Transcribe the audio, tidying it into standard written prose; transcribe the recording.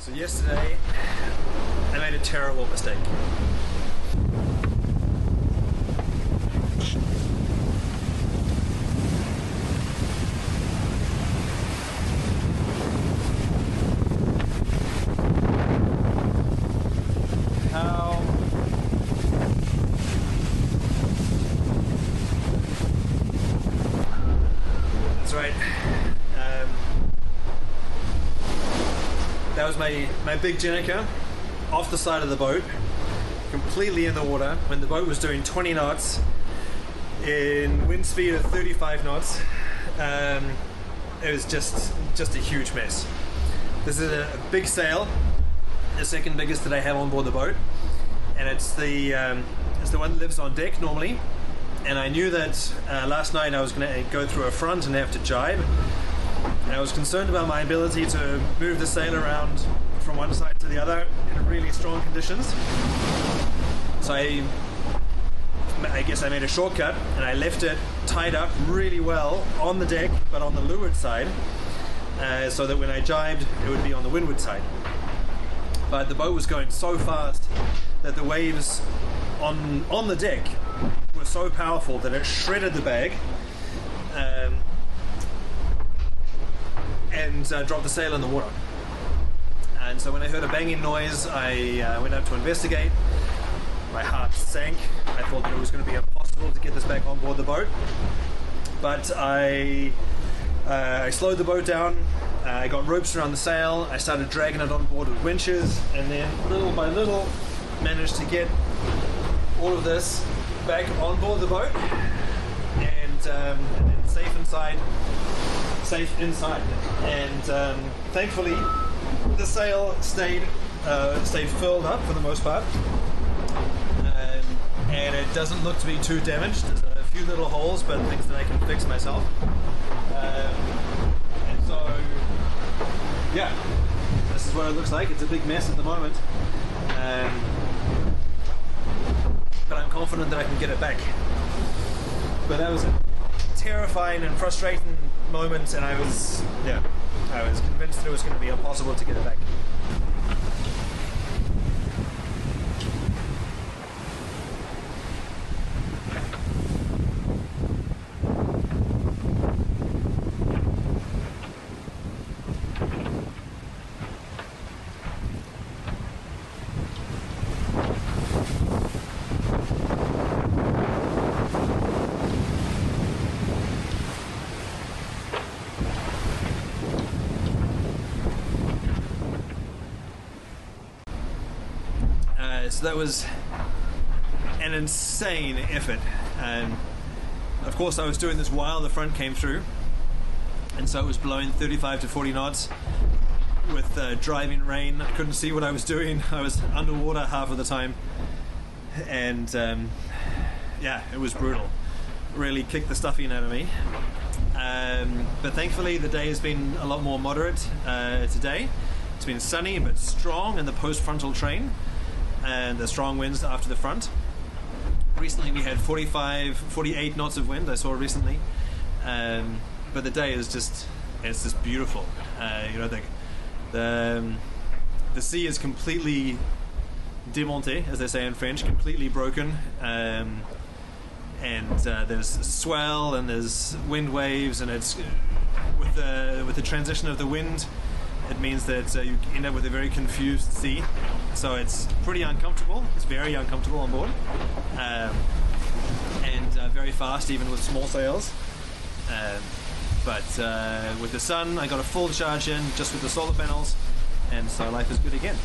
So yesterday, I made a terrible mistake. That's right. That was my big gennaker off the side of the boat, completely in the water, when the boat was doing 20 knots in wind speed of 35 knots. It was just a huge mess. This is a big sail, the second biggest that I have on board the boat, and it's the one that lives on deck normally. And I knew that last night I was going to go through a front and have to jibe. And I was concerned about my ability to move the sail around from one side to the other in really strong conditions. So I guess I made a shortcut and I left it tied up really well on the deck, but on the leeward side, so that when I jibed, it would be on the windward side. But the boat was going so fast that the waves on the deck were so powerful that it shredded the bag and dropped the sail in the water. And so when I heard a banging noise, I went up to investigate. My heart sank. I thought that it was going to be impossible to get this back on board the boat. But I slowed the boat down. I got ropes around the sail. I started dragging it on board with winches, and then little by little managed to get all of this back on board the boat, and then safe inside. And thankfully, the sail stayed filled up for the most part, and it doesn't look to be too damaged. There's a few little holes, but things that I can fix myself. And so, yeah, this is what it looks like. It's a big mess at the moment. But I'm confident that I can get it back. But that was a terrifying and frustrating moment, and I was convinced that it was going to be impossible to get it back. So that was an insane effort. Of course I was doing this while the front came through, and so it was blowing 35 to 40 knots with driving rain. I couldn't see what I was doing. I was underwater half of the time, and yeah, it was brutal. Really kicked the stuffing out of me. But thankfully the day has been a lot more moderate today. It's been sunny but strong in the post-frontal train, and the strong winds after the front. Recently we had 48 knots of wind, I saw recently. But the day is just beautiful. You know, the sea is completely démonté, as they say in French, completely broken. And there's swell and there's wind waves, and it's with the transition of the wind, it means that you end up with a very confused sea. So it's pretty uncomfortable. It's very uncomfortable on board, and very fast, even with small sails. But with the sun, I got a full charge in just with the solar panels, and so life is good again.